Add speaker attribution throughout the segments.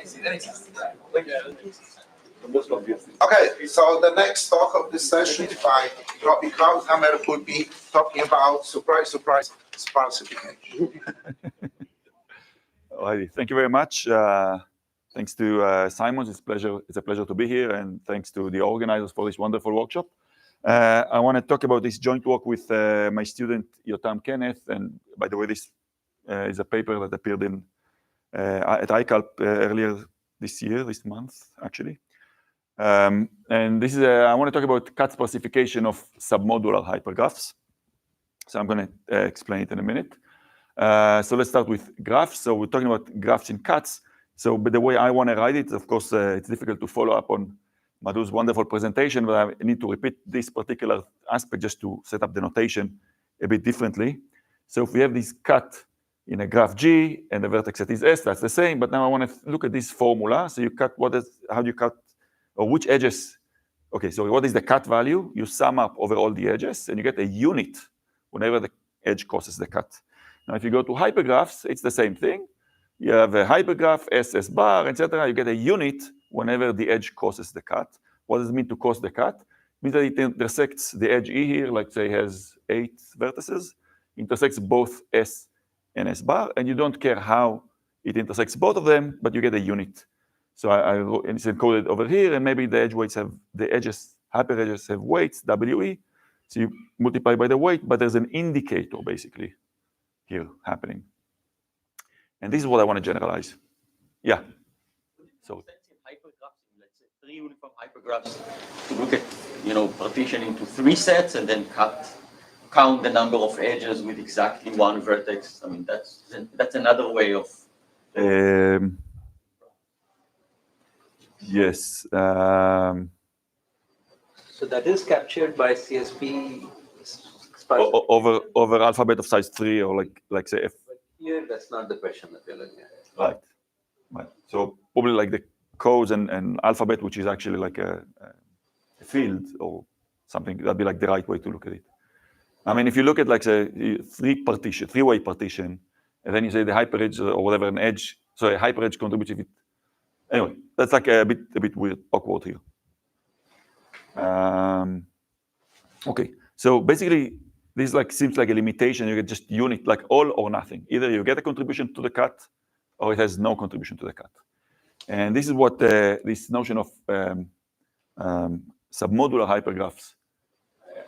Speaker 1: Okay, so the next talk of this session by Robbie Krauthgamer would be talking about, surprise, surprise, sparsification.
Speaker 2: Alrighty, thank you very much. Thanks to Simon, it's a pleasure to be here, and thanks to the organizers for this wonderful workshop. I want to talk about this joint work with my student Yotam Kenneth, and by the way, this is a paper that appeared in at ICALP earlier this month, actually. And this is I want to talk about cut sparsification of submodular hypergraphs. So I'm going to explain it in a minute. So let's start with graphs. So we're talking about graphs in cuts. So but the way I want to write it, of course, it's difficult to follow up on Madhu's wonderful presentation, but I need to repeat this particular aspect just to set up the notation a bit differently. So if we have this cut in a graph G and the vertex set is S, that's the same. But now I want to look at this formula. So you cut how do you cut, or which edges? Okay, so what is the cut value? You sum up over all the edges, and you get a unit whenever the edge crosses the cut. Now, if you go to hypergraphs, it's the same thing. You have a hypergraph, S bar, etc. You get a unit whenever the edge crosses the cut. What does it mean to cross the cut? It means that it intersects the edge E here, like say has 8 vertices, intersects both S and S bar, and you don't care how it intersects both of them, but you get a unit. So and it's encoded over here, and maybe the edge weights have, the edges, hyperedges have weights, WE. So you multiply by the weight, but there's an indicator basically here happening. And this is what I want to generalize. Yeah. So
Speaker 3: hypergraphs, let's say 3 uniform hypergraphs, to look at, partition into 3 sets and then count the number of edges with exactly 1 vertex. I mean, that's another way of.
Speaker 2: Yes.
Speaker 4: So that is captured by CSP
Speaker 2: over alphabet of size 3, or like say F.
Speaker 4: But here, that's not the question that we're looking at.
Speaker 2: Right. So probably like the codes and alphabet, which is actually like a field or something. That'd be like the right way to look at it. I mean, if you look at like say 3-way partition, and then you say the hyperedge or whatever an edge, so a hyperedge contributes if it. Anyway, that's like a bit weird, awkward here. Okay, so basically this seems like a limitation. You get just unit, like all or nothing. Either you get a contribution to the cut, or it has no contribution to the cut. And this is what this notion of submodular hypergraphs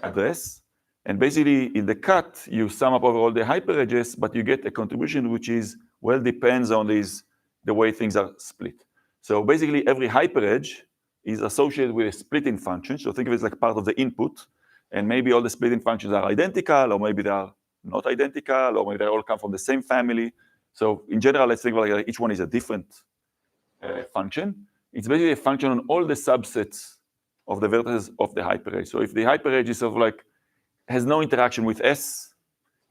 Speaker 2: address. And basically, in the cut, you sum up over all the hyperedges, but you get a contribution which is, well, depends on the way things are split. So basically, every hyperedge is associated with a splitting function. So think of it as like part of the input. And maybe all the splitting functions are identical, or maybe they are not identical, or maybe they all come from the same family. So in general, let's think like each one is a different function. It's basically a function on all the subsets of the vertices of the hyperedge. So if the hyperedge is sort of like has no interaction with S,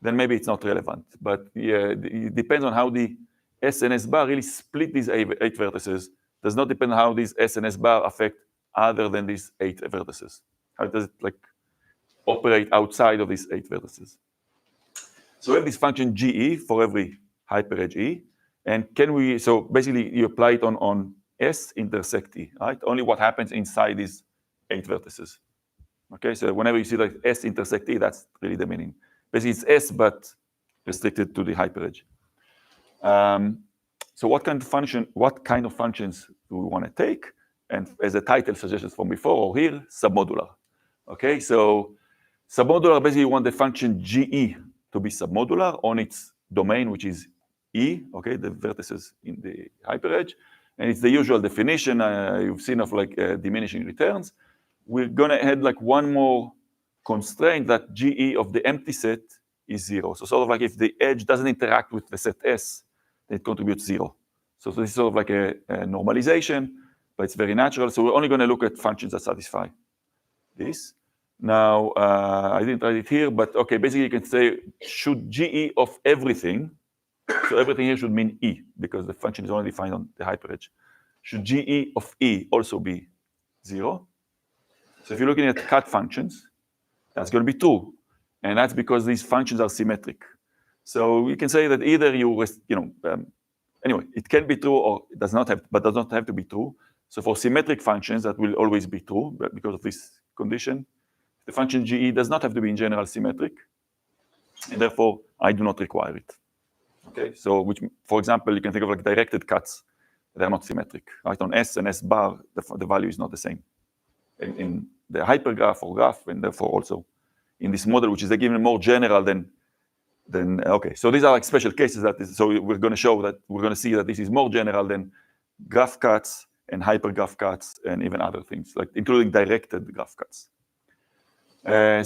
Speaker 2: then maybe it's not relevant. But yeah, it depends on how the S and S bar really split these 8 vertices. Does not depend on how these S and S bar affect other than these 8 vertices. How does it operate outside of these 8 vertices? So we have this function GE for every hyperedge E. And so basically you apply it on S intersect E, right? Only what happens inside these 8 vertices. Okay, so whenever you see like S intersect E, that's really the meaning. Basically it's S, but restricted to the hyperedge. So what kind of functions do we want to take? And as the title suggests from before or here, submodular. Okay, so submodular, basically you want the function GE to be submodular on its domain, which is E, okay, the vertices in the hyperedge. And it's the usual definition you've seen of diminishing returns. We're gonna add one more constraint that GE of the empty set is 0. So sort of like if the edge doesn't interact with the set S, then it contributes 0. So this is sort of like a normalization, but it's very natural. So we're only gonna look at functions that satisfy this. Now, I didn't write it here, but okay, basically you can say, should GE of everything, so everything here should mean E, because the function is only defined on the hyperedge. Should GE of E also be 0? So if you're looking at cut functions, that's going to be true. And that's because these functions are symmetric. So we can say that either you anyway, it can be true or it does not have, but does not have to be true. So for symmetric functions, that will always be true because of this condition. The function GE does not have to be in general symmetric, and therefore I do not require it. Okay, so which, for example, you can think of like directed cuts. They're not symmetric, right? On S and S bar, the value is not the same. In the hypergraph or graph, and therefore also in this model, which is even more general than okay. So these are like special cases so we're going to show that we're going to see that this is more general than graph cuts and hypergraph cuts and even other things, like including directed graph cuts.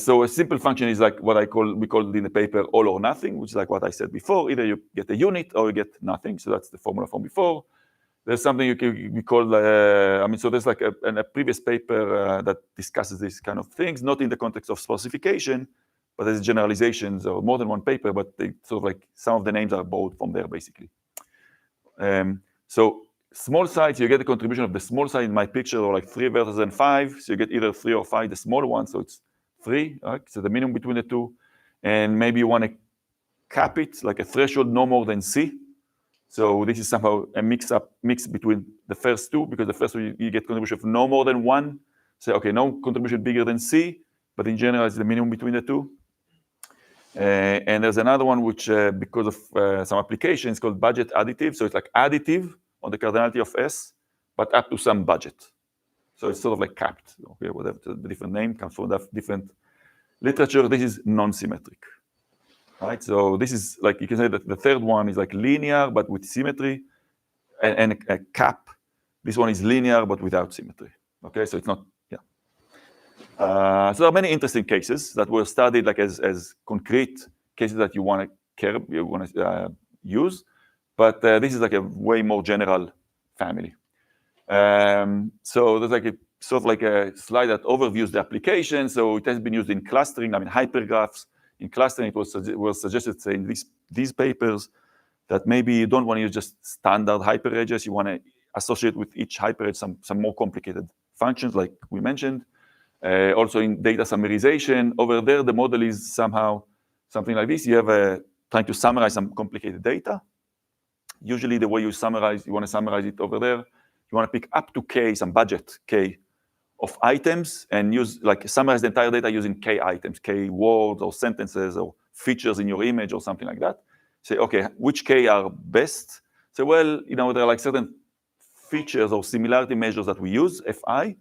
Speaker 2: So a simple function is like what we call it in the paper all or nothing, which is like what I said before. Either you get a unit or you get nothing. So that's the formula from before. There's something we call, so there's like a previous paper that discusses these kind of things, not in the context of sparsification, but there's generalizations or more than one paper, but they sort of like some of the names are borrowed from there basically. So small size, you get the contribution of the small size in my picture, or like 3 versus and 5. So you get either 3 or 5, the small one. So it's 3, right? So the minimum between the two. And maybe you want to cap it, like a threshold no more than C. So this is somehow a mix between the first two, because the first two you get contribution of no more than 1. So okay, no contribution bigger than C, but in general it's the minimum between the two. And there's another one which, because of some applications, called budget additive. So it's like additive on the cardinality of S, but up to some budget. So it's sort of like capped. Okay, whatever the different name comes from that different literature. This is non-symmetric. Right, so this is like, you can say that the third one is like linear, but with symmetry, and a cap. This one is linear, but without symmetry. Okay, so it's not, yeah. So there are many interesting cases that were studied like as concrete cases that you want to use, but this is like a way more general family. So there's like a sort of like a slide that overviews the application. So it has been used in clustering, hypergraphs. In clustering, it was suggested, say, in these papers, that maybe you don't want to use just standard hyperedges. You want to associate with each hyperedge some more complicated functions, like we mentioned. Also in data summarization, over there, the model is somehow something like this. You have trying to summarize some complicated data. Usually the way you want to summarize it over there, you want to pick up to K, some budget K, of items, and summarize the entire data using K items, K words or sentences or features in your image or something like that. Say, okay, which K are best? So, well, there are like certain features or similarity measures that we use, Fi.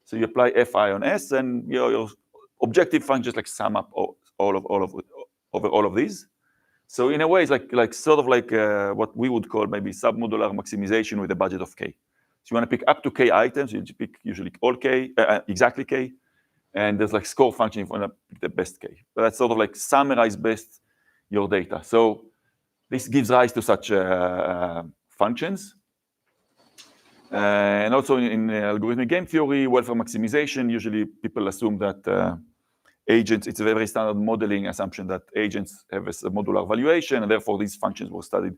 Speaker 2: So you apply Fi on S, and your objective function is like sum up all of these. So in a way, it's like sort of like what we would call maybe submodular maximization with a budget of K. So you want to pick up to K items, you pick usually all K, exactly K, and there's like score function if you want to pick the best K. But that's sort of like summarize best your data. So this gives rise to such functions. And also in algorithmic game theory, welfare maximization, usually people assume that agents, it's a very standard modeling assumption that agents have a submodular valuation, and therefore these functions were studied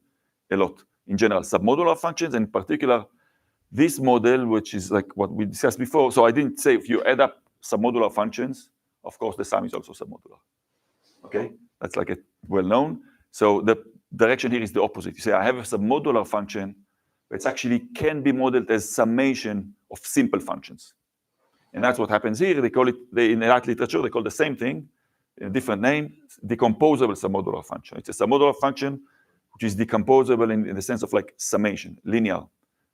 Speaker 2: a lot. In general, submodular functions, and in particular, this model, which is like what we discussed before. So I didn't say if you add up submodular functions, of course, the sum is also submodular. Okay, that's like a well-known. So the direction here is the opposite. You say I have a submodular function, but it actually can be modeled as summation of simple functions. And that's what happens here. They call it, in the art literature, they call the same thing, a different name, decomposable submodular function. It's a submodular function which is decomposable in the sense of like summation, linear.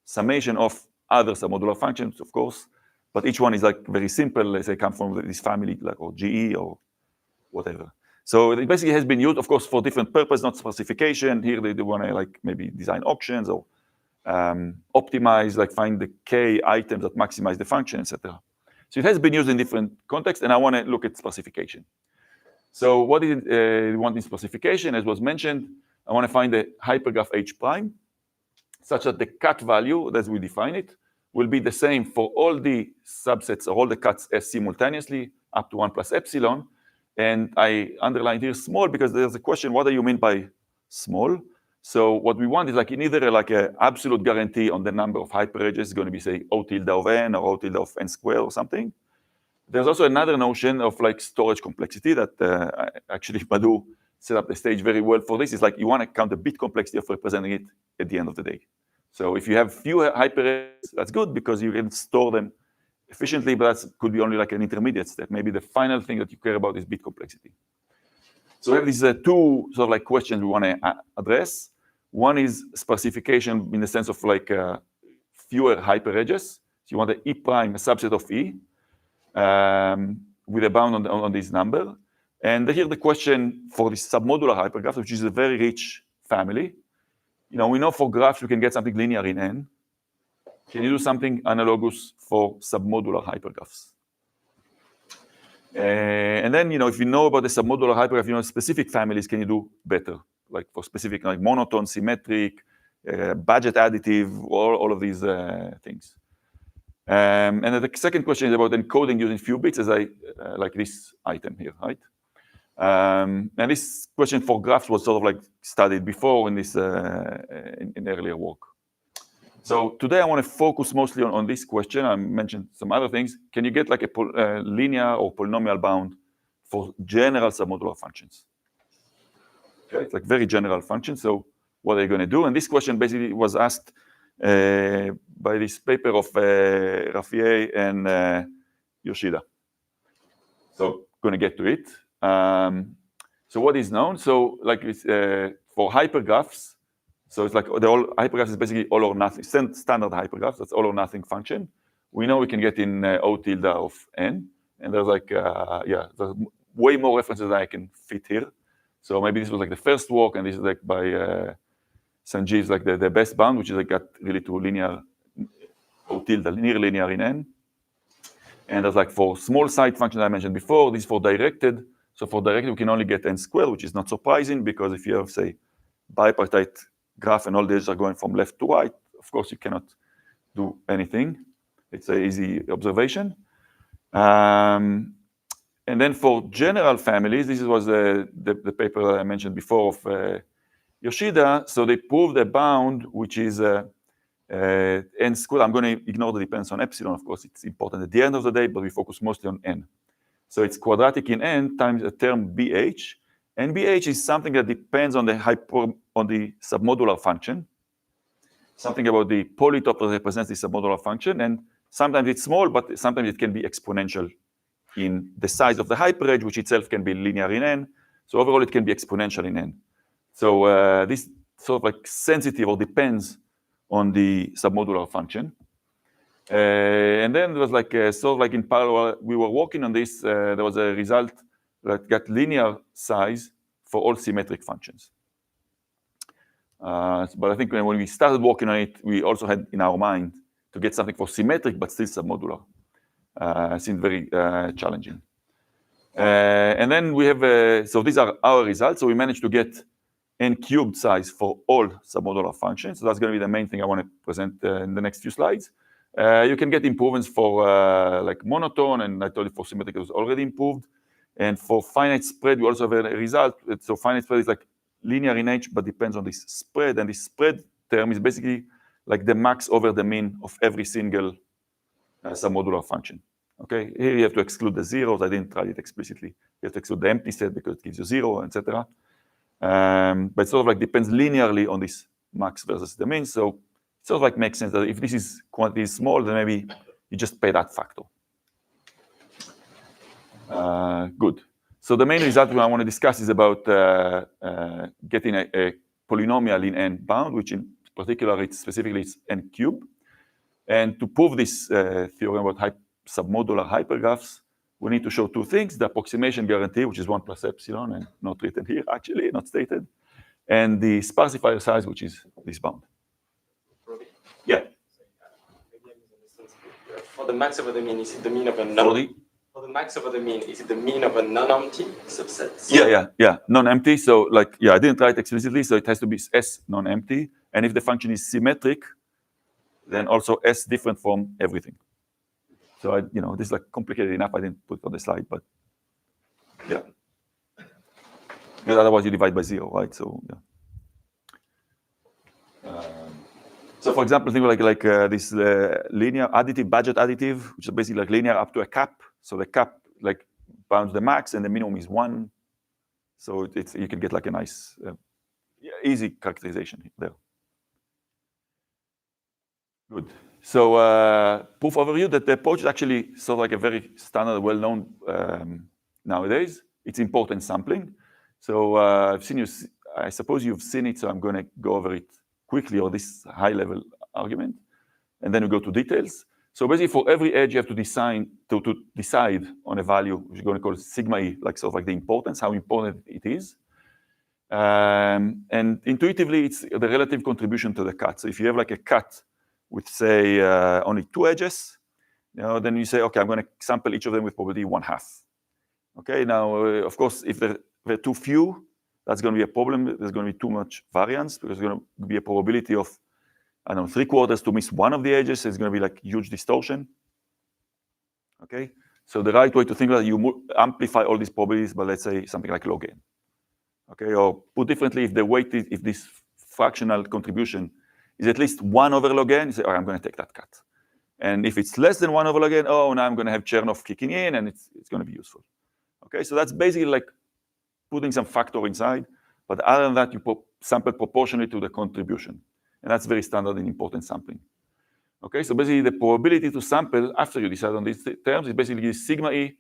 Speaker 2: Summation of other submodular functions, of course, but each one is like very simple. Let's say come from this family, like or GE or whatever. So it basically has been used, of course, for different purposes, not sparsification. Here they want to like maybe design auctions or optimize, like find the K items that maximize the function, etc. So it has been used in different contexts, and I want to look at sparsification. So what do you want in sparsification? As was mentioned, I want to find the hypergraph H prime, such that the cut value, as we define it, will be the same for all the subsets or all the cuts S simultaneously, up to 1 plus epsilon. And I underlined here small because there's a question, what do you mean by small? So what we want is like in either like an absolute guarantee on the number of hyperedges is going to be, say, O tilde of n or O tilde of n squared or something. There's also another notion of like storage complexity that actually Madhu set up the stage very well for this is like you want to count the bit complexity of representing it at the end of the day. So if you have fewer hyperedges, that's good because you can store them efficiently, but that could be only like an intermediate step. Maybe the final thing that you care about is bit complexity. So we have these two sort of like questions we want to address. One is sparsification in the sense of like fewer hyperedges. So you want the E prime, a subset of E, with a bound on this number. And here the question for this submodular hypergraph, which is a very rich family. We know for graphs we can get something linear in N. Can you do something analogous for submodular hypergraphs? And then, if you know about the submodular hypergraph, specific families can you do better, like for specific, like monotone, symmetric, budget additive, all of these things. And then the second question is about encoding using few bits, as like this item here, right? And this question for graphs was sort of like studied before in this in earlier work. So today I want to focus mostly on this question. I mentioned some other things. Can you get like a linear or polynomial bound for general submodular functions? Okay, it's like very general functions. So what are you going to do? And this question basically was asked by this paper of Raffier and Yoshida. So going to get to it. So what is known? So like for hypergraphs, so it's like all hypergraphs is basically all or nothing, standard hypergraphs, that's all or nothing function. We know we can get in O tilde of N, and there's like, there's way more references that I can fit here. So maybe this was like the first work, and this is like by Sanjeev's like the best bound, which is like got really to linear, O tilde, near linear in N. And there's like for small side functions I mentioned before, this is for directed. So for directed, we can only get N squared, which is not surprising because if you have, say, bipartite graph and all the edges are going from left to right, of course, you cannot do anything. It's an easy observation. And then for general families, this was the paper that I mentioned before of Yoshida. So they proved a bound, which is N squared. I'm going to ignore the dependence on epsilon. Of course, it's important at the end of the day, but we focus mostly on N. So it's quadratic in N times a term BH. And BH is something that depends on the submodular function. Something about the polytope that represents the submodular function. And sometimes it's small, but sometimes it can be exponential in the size of the hyperedge, which itself can be linear in N. So overall, it can be exponential in N. So this sort of like sensitive or depends on the submodular function. And then there was like sort of like in parallel, we were working on this. There was a result that got linear size for all symmetric functions. But I think when we started working on it, we also had in our mind to get something for symmetric but still submodular. Seemed very challenging. And then we have, so these are our results. So we managed to get N cubed size for all submodular functions. So that's going to be the main thing I want to present in the next few slides. You can get improvements for like monotone, and I told you for symmetric it was already improved. And for finite spread, we also have a result. So finite spread is like linear in H, but depends on this spread. And this spread term is basically like the max over the mean of every single submodular function. Okay, here you have to exclude the zeros. I didn't write it explicitly. You have to exclude the empty set because it gives you 0, etc. But it sort of like depends linearly on this max versus the mean. So it sort of like makes sense that if this is quantity is small, then maybe you just pay that factor. Good. So the main result I want to discuss is about getting a polynomial in N bound, which in particular, specifically it's N cubed. And to prove this theorem about submodular hypergraphs, we need to show two things: the approximation guarantee, which is 1 plus epsilon, and not written here, actually, not stated, and the sparsifier size, which is this bound. Yeah.
Speaker 5: For the max over the mean, is it the mean of a non? For the max over the mean, is it the mean of a non-empty subset?
Speaker 2: Yeah, non-empty. So like, I didn't write explicitly, so it has to be S non-empty. And if the function is symmetric, then also S different from everything. So this is like complicated enough. I didn't put it on the slide, but yeah. Because otherwise you divide by 0, right? So yeah. So for example, think like this linear additive, budget additive, which is basically like linear up to a cap. So the cap like bounds the max, and the minimum is 1. So you can get like a nice, easy characterization there. Good. So proof overview that the approach is actually sort of like a very standard, well-known nowadays. It's important sampling. So I've seen you. I suppose you've seen it. So I'm going to go over it quickly, or this high-level argument, and then we go to details. So basically, for every edge, you have to decide on a value, which you're going to call sigma e, like sort of like the importance, how important it is. And intuitively, it's the relative contribution to the cut. So if you have like a cut with, say, only 2 edges, then you say, okay, I'm going to sample each of them with probability 1/2. Okay, now, of course, if there are too few, that's going to be a problem. There's going to be too much variance because there's going to be a probability of, I don't know, 3/4 to miss one of the edges. It's going to be like huge distortion. Okay, so the right way to think about it, you amplify all these probabilities by, let's say, something like log n. Okay, or put differently, if the weight is, if this fractional contribution is at least 1 over log n, you say, all right, I'm going to take that cut. And if it's less than 1 over log n, oh, now I'm going to have Chernoff kicking in, and it's going to be useful. Okay, so that's basically like putting some factor inside, but other than that, you sample proportionally to the contribution. And that's very standard in important sampling. Okay, so basically the probability to sample after you decide on these terms is basically sigma e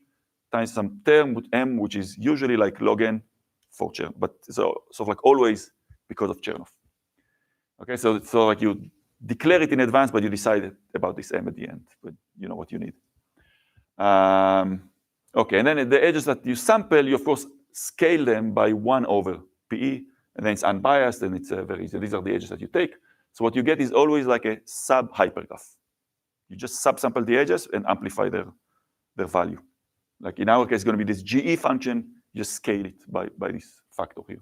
Speaker 2: times some term with m, which is usually like log n for Chernoff, but so sort of like always because of Chernoff. Okay, so like you declare it in advance, but you decide about this m at the end, but you know what you need. Okay, and then the edges that you sample, you of course scale them by 1 over PE, and then it's unbiased, and it's very easy. These are the edges that you take. So what you get is always like a sub-hypergraph. You just subsample the edges and amplify their value. Like in our case, it's going to be this GE function. You just scale it by this factor here.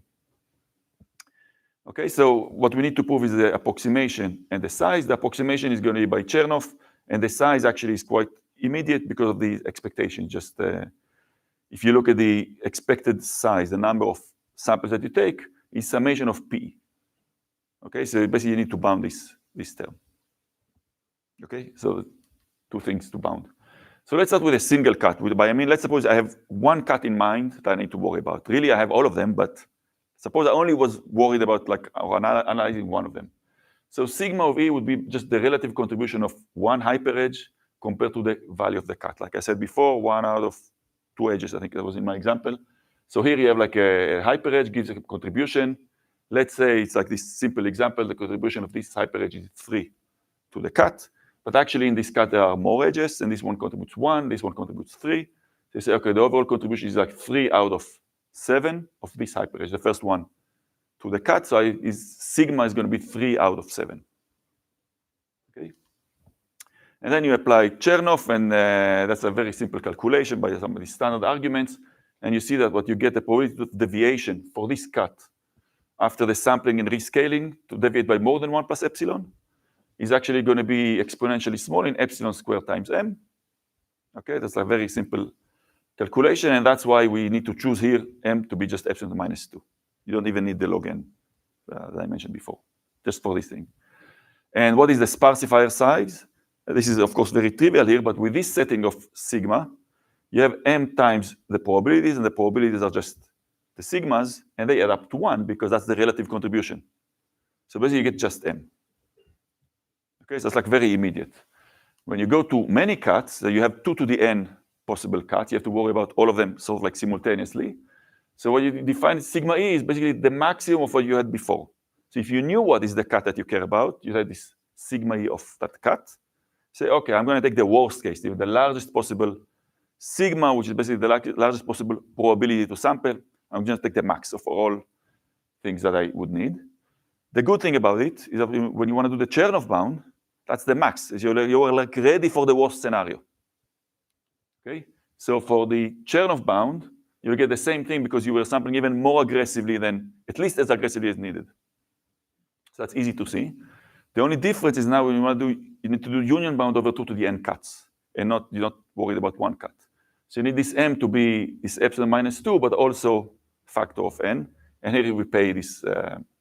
Speaker 2: Okay, so what we need to prove is the approximation and the size. The approximation is going to be by Chernoff, and the size actually is quite immediate because of the expectation. Just if you look at the expected size, the number of samples that you take is summation of PE. Okay, so basically you need to bound this term. Okay, so 2 things to bound. So let's start with a single cut. I mean, let's suppose I have 1 cut in mind that I need to worry about. Really, I have all of them, but suppose I only was worried about like or analyzing 1 of them. So sigma of E would be just the relative contribution of 1 hyperedge compared to the value of the cut. Like I said before, 1 out of 2 edges, I think that was in my example. So here you have like a hyperedge gives a contribution. Let's say it's like this simple example, the contribution of this hyperedge is 3 to the cut. But actually in this cut, there are more edges, and this one contributes 1, this one contributes 3. So you say, okay, the overall contribution is like 3 out of 7 of this hyperedge, the first one to the cut. So sigma is going to be 3 out of 7. Okay. And then you apply Chernoff, and that's a very simple calculation by some of these standard arguments. And you see that what you get, the probability of deviation for this cut after the sampling and rescaling to deviate by more than 1 plus epsilon is actually going to be exponentially small in epsilon squared times m. Okay, that's a very simple calculation, and that's why we need to choose here m to be just epsilon minus 2. You don't even need the log n that I mentioned before, just for this thing. And what is the sparsifier size? This is, of course, very trivial here, but with this setting of sigma, you have m times the probabilities, and the probabilities are just the sigmas, and they add up to 1 because that's the relative contribution. So basically, you get just m. Okay, so it's like very immediate. When you go to many cuts, you have 2 to the n possible cuts. You have to worry about all of them sort of like simultaneously. So what you define sigma e is basically the maximum of what you had before. So if you knew what is the cut that you care about, you had this sigma e of that cut. Say, okay, I'm going to take the worst case, the largest possible sigma, which is basically the largest possible probability to sample. I'm just take the max of all things that I would need. The good thing about it is that when you want to do the Chernoff bound, that's the max. You're like ready for the worst scenario. Okay, so for the Chernoff bound, you get the same thing because you were sampling even more aggressively than, at least as aggressively as needed. So that's easy to see. The only difference is now when you need to do union bound over 2 to the n cuts, and you're not worried about 1 cut. So you need this m to be this epsilon minus 2, but also factor of n. And here we pay this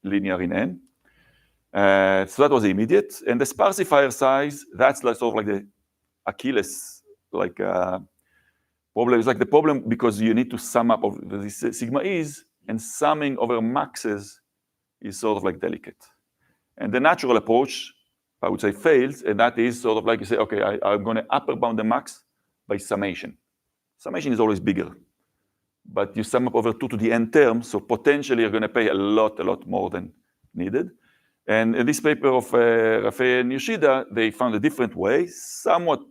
Speaker 2: linear in n. So that was immediate. And the sparsifier size, that's like sort of like the Achilles problem. It's like the problem because you need to sum up of this sigma is, and summing over maxes is sort of like delicate. And the natural approach, I would say, fails, and that is sort of like you say, okay, I'm going to upper bound the max by summation. Summation is always bigger, but you sum up over 2 to the n terms, so potentially you're going to pay a lot more than needed. And in this paper of Raffaele and Yoshida, they found a different way, somewhat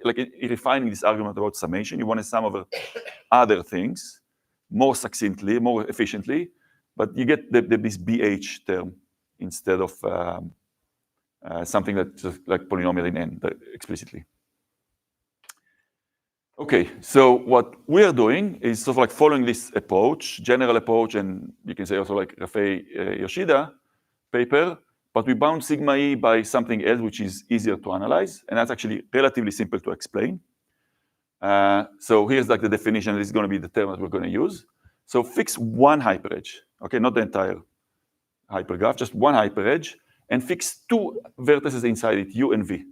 Speaker 2: like refining this argument about summation. You want to sum over other things more succinctly, more efficiently, but you get this BH term instead of something that's just like polynomial in n explicitly. Okay, so what we're doing is sort of like following this approach, general approach, and you can say also like Raffaele Yoshida paper, but we bound sigma e by something else which is easier to analyze, and that's actually relatively simple to explain. So here's like the definition. This is going to be the term that we're going to use. So fix one hyperedge, okay, not the entire hypergraph, just one hyperedge, and fix 2 vertices inside it, u and v.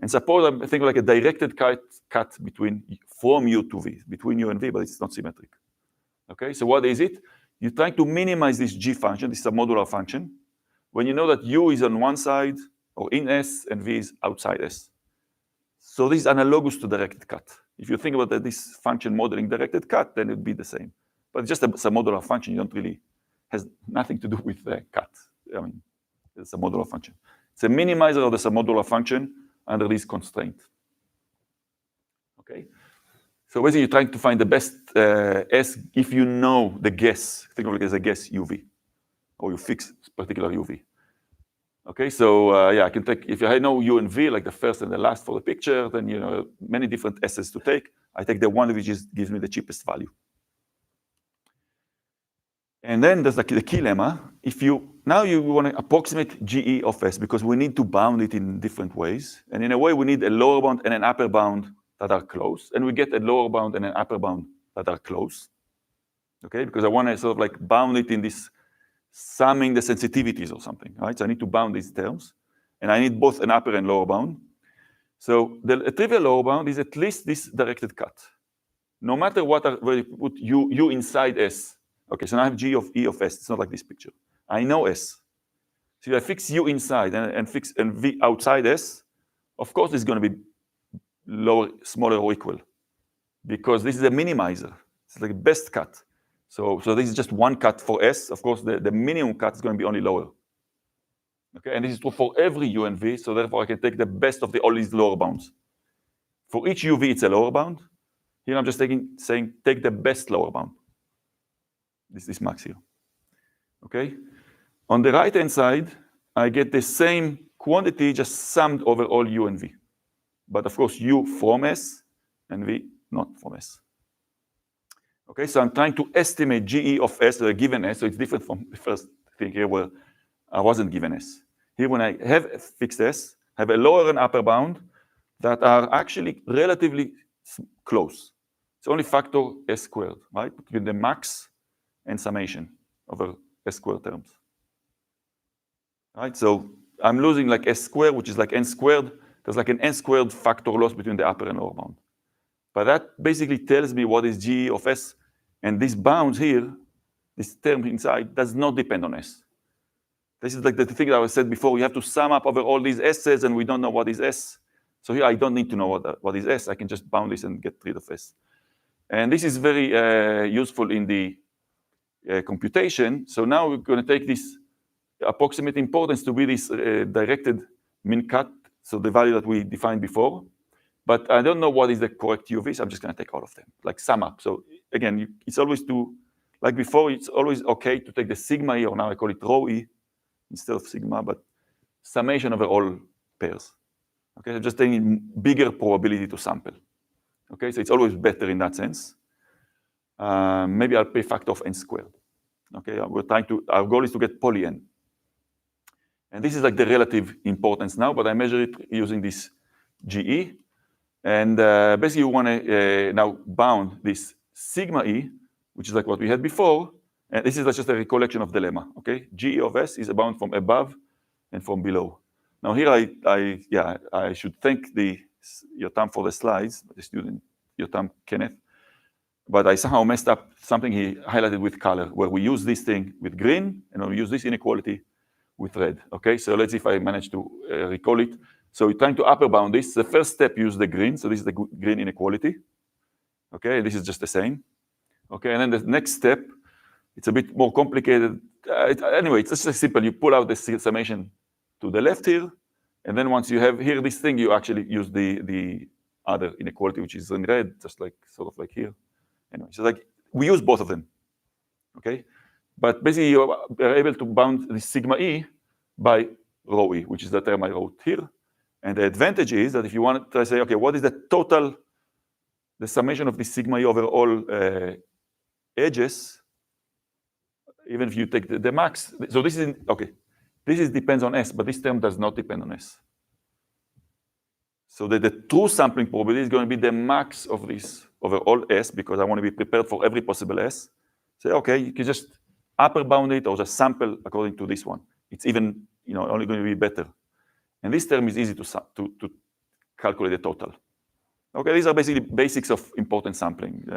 Speaker 2: And suppose I'm thinking like a directed cut from u to v, between u and v, but it's not symmetric. Okay, so what is it? You're trying to minimize this g function, this submodular function, when you know that u is on one side or in S and v is outside S. So this is analogous to directed cut. If you think about this function modeling directed cut, then it would be the same. But it's just a submodular function. You don't really, has nothing to do with the cut. I mean, it's a modular function. It's a minimizer of the submodular function under this constraint. Okay. So basically, you're trying to find the best S if you know the guess. Think of it as a guess UV, or you fix particular UV. Okay, so yeah, I can take, if I know U and V, like the first and the last for the picture, then you know many different S's to take. I take the one which gives me the cheapest value. And then there's like the key lemma. If now you want to approximate GE of S because we need to bound it in different ways. And in a way, we need a lower bound and an upper bound that are close. And we get a lower bound and an upper bound that are close. Okay, because I want to sort of like bound it in this summing the sensitivities or something, right? So I need to bound these terms. And I need both an upper and lower bound. So the trivial lower bound is at least this directed cut. No matter what, where you put U inside S. Okay, so now I have G of E of S. It's not like this picture. I know S. So if I fix U inside and fix V outside S, of course it's going to be lower, smaller or equal. Because this is a minimizer. It's like best cut. So this is just one cut for S. Of course, the minimum cut is going to be only lower. Okay, and this is true for every U and V. So therefore, I can take the best of all these lower bounds. For each UV, it's a lower bound. Here I'm just saying take the best lower bound. This max here. Okay. On the right-hand side, I get the same quantity just summed over all U and V. But of course, U from S and V not from S. Okay, so I'm trying to estimate GE of S or a given S, so it's different from the first thing here where I wasn't given S. Here, when I have a fixed S, I have a lower and upper bound that are actually relatively close. It's only factor S squared, right? Between the max and summation over S squared terms. Right, so I'm losing like S squared, which is like N squared. There's like an N squared factor loss between the upper and lower bound. But that basically tells me what is GE of S. And this bound here, this term inside, does not depend on S. This is like the thing that I said before. You have to sum up over all these S's, and we don't know what is S. So here I don't need to know what is S. I can just bound this and get rid of S. And this is very useful in the computation. So now we're going to take this approximate importance to be this directed min cut, so the value that we defined before. But I don't know what is the correct UV, so I'm just going to take all of them, like sum up. So again, it's always like before, it's always okay to take the sigma E, or now I call it rho E, instead of sigma, but summation over all pairs. Okay, so just taking bigger probability to sample. Okay, so it's always better in that sense. Maybe I'll pay factor of N squared. Okay, our goal is to get poly N. And this is like the relative importance now, but I measure it using this GE. And basically, you want to now bound this sigma E, which is like what we had before. And this is just a recollection of the lemma. Okay, GE of S is a bound from above and from below. Now here, I should thank Yotam for the slides, the student Yotam Kenneth. but I somehow messed up something he highlighted with color, where we use this thing with green, and we use this inequality with red. Okay, so let's see if I manage to recall it. So we're trying to upper bound this. The first step, use the green. So this is the green inequality. Okay, this is just the same. Okay, and then the next step, it's a bit more complicated. Anyway, it's just simple. You pull out the summation to the left here, and then once you have here this thing, you actually use the other inequality, which is in red, just like sort of like here. Anyway, so like we use both of them. Okay, but basically you are able to bound the sigma e by rho e, which is the term I wrote here. And the advantage is that if you want to say, okay, what is the total, the summation of the sigma e over all edges, even if you take the max. So this is, okay, this is depends on S, but this term does not depend on S. So that the true sampling probability is going to be the max of this over all S, because I want to be prepared for every possible S. Say, okay, you can just upper bound it or just sample according to this one. It's even, only going to be better. And this term is easy to calculate the total. Okay, these are basically basics of importance sampling,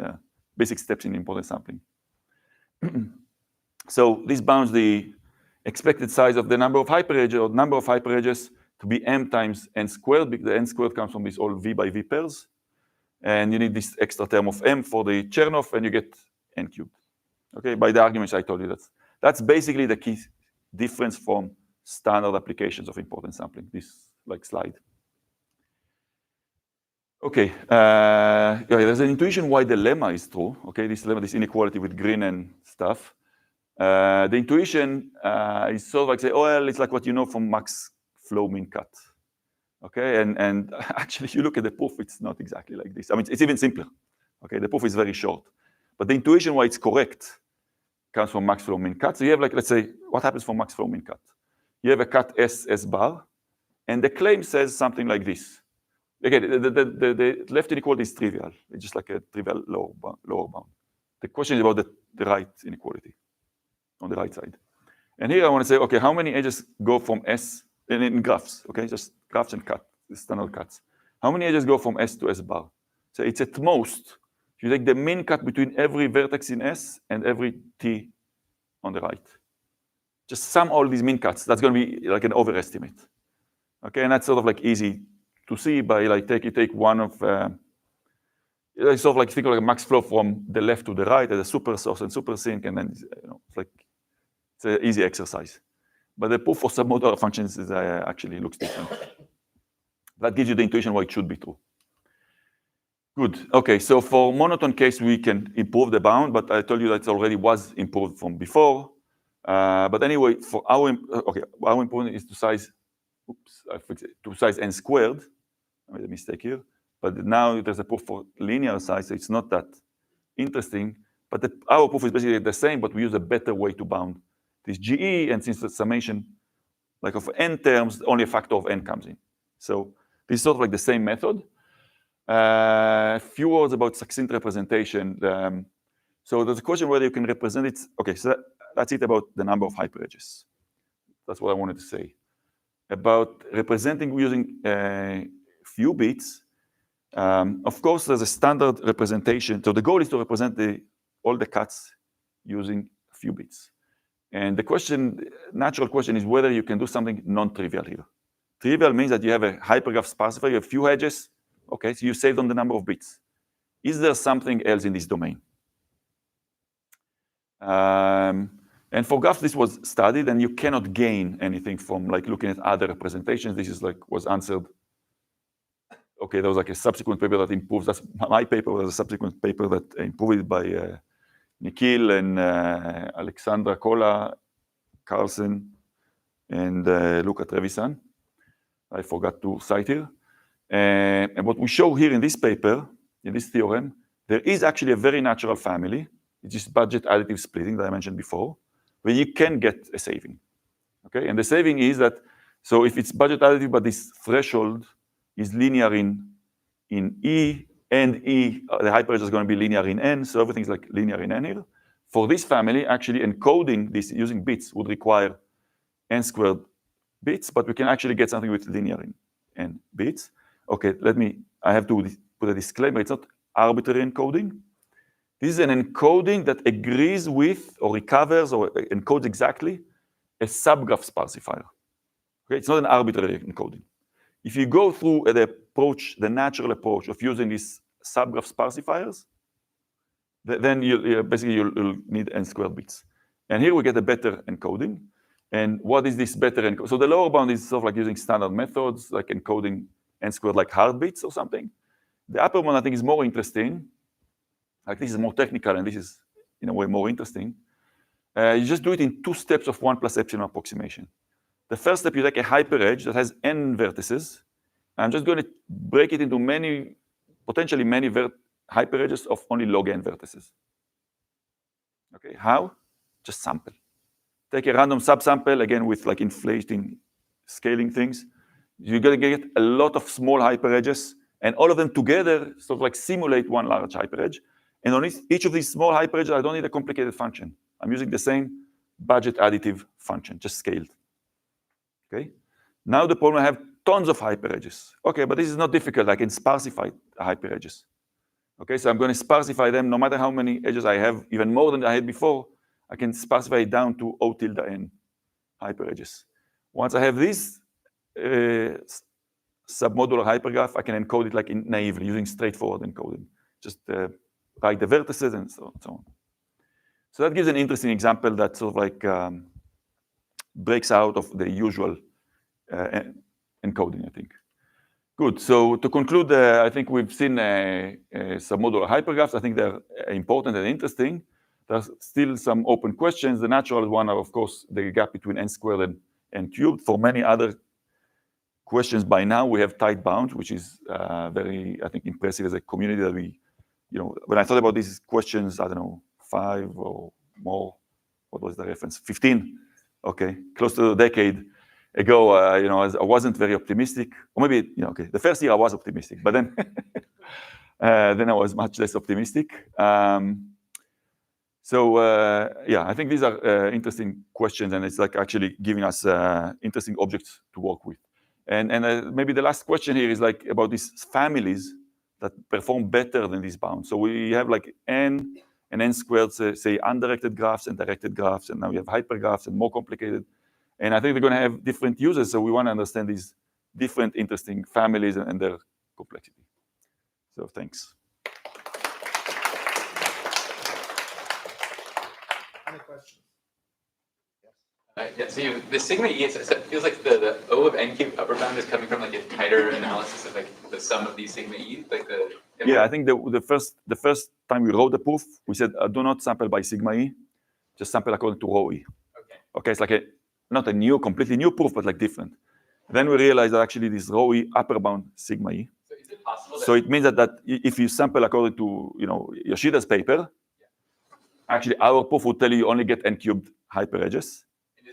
Speaker 2: basic steps in importance sampling. So this bounds the expected size of the number of hyperedges or number of hyperedges to be m times n squared, because the n squared comes from this all v by v pairs. And you need this extra term of m for the Chernoff, and you get n cubed. Okay, by the arguments I told you, that's basically the key difference from standard applications of importance sampling, this like slide. Okay, there's an intuition why the lemma is true. Okay, this lemma, this inequality with green and stuff. The intuition is sort of like say, oh, well, it's like what you know from max flow min cut. Okay, and actually, if you look at the proof, it's not exactly like this. I mean, it's even simpler. Okay, the proof is very short, but the intuition why it's correct comes from max flow min cut. So you have like, let's say, what happens for max flow min cut? You have a cut S bar, and the claim says something like this. Again, the left inequality is trivial. It's just like a trivial lower bound. The question is about the right inequality on the right side. And here I want to say, okay, how many edges go from S in graphs? Okay, just graphs and cut, standard cuts. How many edges go from S to S bar? So it's at most, if you take the min cut between every vertex in S and every T on the right. Just sum all these min cuts. That's going to be like an overestimate. Okay, and that's sort of like easy to see by like you take one of, sort of like think of like a max flow from the left to the right as a super source and super sink, and then it's like it's an easy exercise. But the proof for submodular functions is actually looks different. That gives you the intuition why it should be true. Good. Okay, so for monotone case we can improve the bound, but I told you that it already was improved from before. But anyway, for our improvement is to size. Oops, I fixed it. To size n squared. I made a mistake here. But now there's a proof for linear size, so it's not that interesting. But our proof is basically the same, but we use a better way to bound this GE, and since the summation, like of n terms, only a factor of n comes in. So this is sort of like the same method. A few words about succinct representation. So there's a question whether you can represent it. Okay, so that's it about the number of hyperedges. That's what I wanted to say. About representing using few bits. Of course, there's a standard representation. So the goal is to represent all the cuts using a few bits. And the natural question is whether you can do something non-trivial here. Trivial means that you have a hypergraph sparsifier, you have few edges. Okay, so you saved on the number of bits. Is there something else in this domain? And for graphs, this was studied, and you cannot gain anything from like looking at other representations. This is like was answered. Okay, there was like a subsequent paper that improves. That's my paper was a subsequent paper that improved it by Nikhil and Alexandra Kola, Carlsen, and Luca Trevisan. I forgot to cite here. And what we show here in this paper, in this theorem, there is actually a very natural family, which is budget additive splitting that I mentioned before, where you can get a saving. Okay, and the saving is that, so if it's budget additive, but this threshold is linear in E, and E, the hyperedge is going to be linear in N, so everything's like linear in N here. For this family, actually encoding this using bits would require N squared bits, but we can actually get something with linear in N bits. Okay, I have to put a disclaimer, it's not arbitrary encoding. This is an encoding that agrees with or recovers or encodes exactly a subgraph sparsifier. Okay, it's not an arbitrary encoding. If you go through the natural approach of using these subgraph sparsifiers, then you'll need n² bits. And here we get a better encoding. And what is this better encoding? So the lower bound is sort of like using standard methods, like encoding n² like hard bits or something. The upper one, I think, is more interesting. Like this is more technical, and this is, in a way, more interesting. You just do it in 2 steps of 1 plus epsilon approximation. The first step, you take a hyperedge that has n vertices. I'm just going to break it into potentially many hyperedges of only log n vertices. Okay, how? Just sample. Take a random subsample, again, with like inflating, scaling things. You're going to get a lot of small hyperedges, and all of them together sort of like simulate one large hyperedge. And on each of these small hyperedges, I don't need a complicated function. I'm using the same budget additive function, just scaled. Okay. Now the problem, I have tons of hyperedges. Okay, but this is not difficult. I can sparsify the hyperedges. Okay, so I'm going to sparsify them no matter how many edges I have, even more than I had before. I can sparsify it down to O tilde n hyperedges. Once I have this submodular hypergraph, I can encode it like naively using straightforward encoding. Just write the vertices and so on. So that gives an interesting example that sort of like breaks out of the usual encoding, I think. Good. So to conclude, I think we've seen submodular hypergraphs. I think they're important and interesting. There's still some open questions. The natural one are, of course, the gap between n² and n³. For many other questions by now, we have tight bounds, which is very, I think, impressive as a community that we, when I thought about these questions, I don't know, 5 or more, what was the reference? 15, okay, close to a decade ago, I wasn't very optimistic. Or maybe, okay, the first year I was optimistic, but then, then I was much less optimistic. Yeah, I think these are interesting questions, and it's like actually giving us interesting objects to work with. And maybe the last question here is like about these families that perform better than these bounds. So we have like n and n², say undirected graphs and directed graphs, and now we have hypergraphs and more complicated. And I think they're going to have different uses, so we want to understand these different interesting families and their complexity. So thanks.
Speaker 1: Any questions?
Speaker 6: Yeah, so the sigma e, so it feels like the O of n³ upper bound is coming from like a tighter analysis of like the sum of these sigma e, like the.
Speaker 2: Yeah, I think the first time we wrote the proof, we said do not sample by sigma e, just sample according to rho e.
Speaker 6: Okay.
Speaker 2: Okay, it's like not a completely new proof, but like different. Then we realized that actually this rho e upper bound sigma e.
Speaker 6: So is it possible
Speaker 2: So it means that if you sample according to Yoshida's paper, actually our proof would tell you only get n³ hyperedges.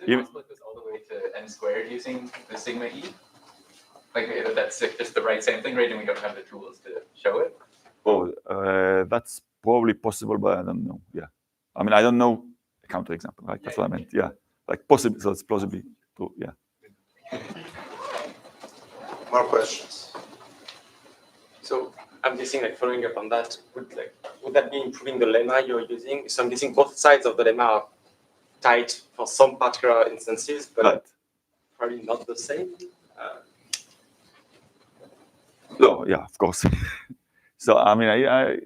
Speaker 6: Is it possible to this all the way to n² using the sigma e? Like that's just the right sampling rate, and we don't have the tools to show it.
Speaker 2: Oh, that's probably possible, but I don't know. Yeah, I mean I don't know a counterexample, right? That's what I meant. Yeah, like possible. So it's plausibly true. Yeah.
Speaker 1: More questions?
Speaker 5: So I'm guessing, like following up on that, would that be improving the lemma you're using? So I'm guessing both sides of the lemma are tight for some particular instances, but
Speaker 2: Right.
Speaker 5: probably not the same.
Speaker 2: No, yeah, of course. So I mean, I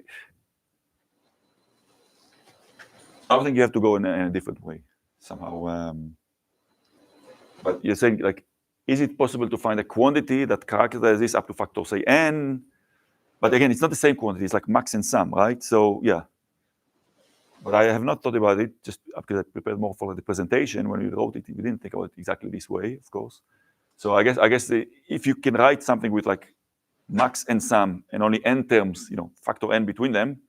Speaker 2: think you have to go in a different way somehow. But you're saying like, is it possible to find a quantity that characterizes this up to factor say n? But again, it's not the same quantity. It's like max and sum, right? So yeah. But I have not thought about it just because I prepared more for the presentation. When we wrote it, we didn't think about it exactly this way, of course. So I guess if you can write something with like max and sum and only n terms, factor n between them,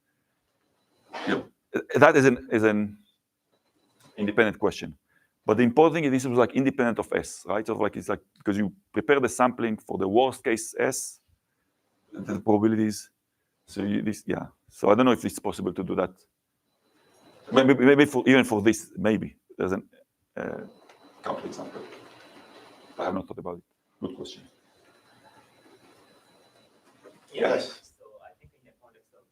Speaker 2: that is an independent question. But the important thing is this was like independent of S, right? So like it's like because you prepare the sampling for the worst case S, the probabilities. So So I don't know if it's possible to do that. Maybe even for this, maybe there's an counterexample. I have not thought about it. Good question.
Speaker 1: Yes.
Speaker 7: So I think in the context of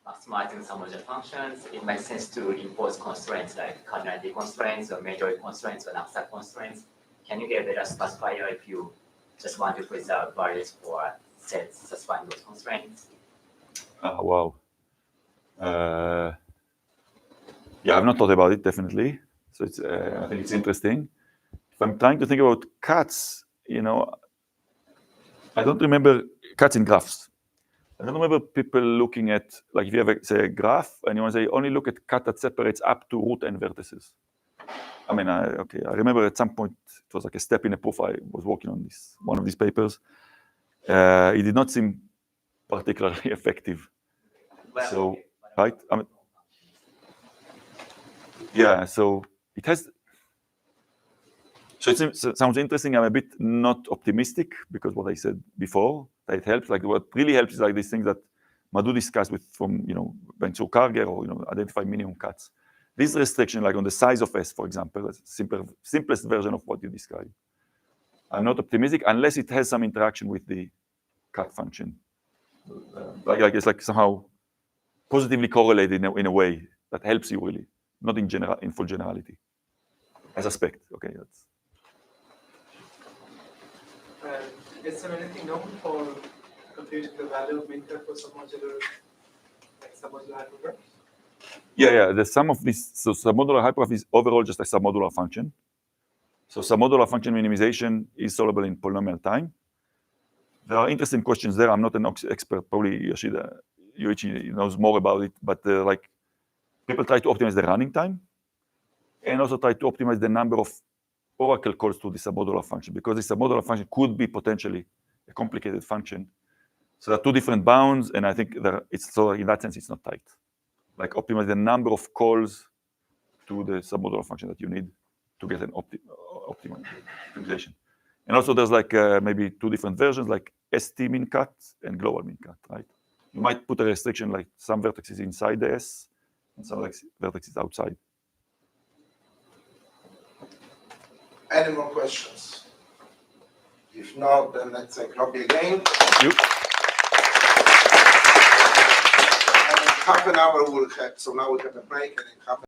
Speaker 7: mass optimizing some modular functions, it makes sense to impose constraints like cardinality constraints or majority constraints or knapsack constraints. Can you get a better sparsifier if you just want to preserve values for sets satisfying those constraints?
Speaker 2: Oh, wow. Yeah, I've not thought about it, definitely. So it's, I think it's interesting. If I'm trying to think about cuts, you know, I don't remember cuts in graphs. I don't remember people looking at, like if you have, say, a graph and you want to say, only look at cut that separates up to root and vertices. I mean, okay, I remember at some point, it was like a step in a proof. I was working on this, one of these papers. It did not seem particularly effective.
Speaker 7: Well,
Speaker 2: So,
Speaker 7: okay,
Speaker 2: right? I mean, yeah, so it has, so it sounds interesting. I'm a bit not optimistic because what I said before, that it helps. Like what really helps is like these things that Madhu discussed with from, you know, Benchur Karger or, you know, identify minimum cuts. This restriction, like on the size of S, for example, is simplest version of what you described. I'm not optimistic unless it has some interaction with the cut function. Like it's like somehow positively correlated in a way that helps you really, not in general, in full generality. I suspect. Okay, that's.
Speaker 8: Is there anything known for computing the value of min cut for submodular, like submodular hypergraph?
Speaker 2: Yeah. The sum of this, so submodular hypergraph is overall just a submodular function. So submodular function minimization is solvable in polynomial time. There are interesting questions there. I'm not an expert. Probably Yoshida Yuichi knows more about it. But like people try to optimize the running time, and also try to optimize the number of oracle calls to the submodular function, because the submodular function could be potentially a complicated function. So there are two different bounds, and I think it's so in that sense it's not tight. Like optimize the number of calls to the submodular function that you need to get an optimization. And also there's like maybe two different versions, like ST min cut and global min cut, right? You might put a restriction like some vertices inside the S and some vertices outside.
Speaker 1: Any more questions? If not, then let's say copy again.
Speaker 2: Thank you.
Speaker 1: And in half an hour we'll have, so now we have a break, and in half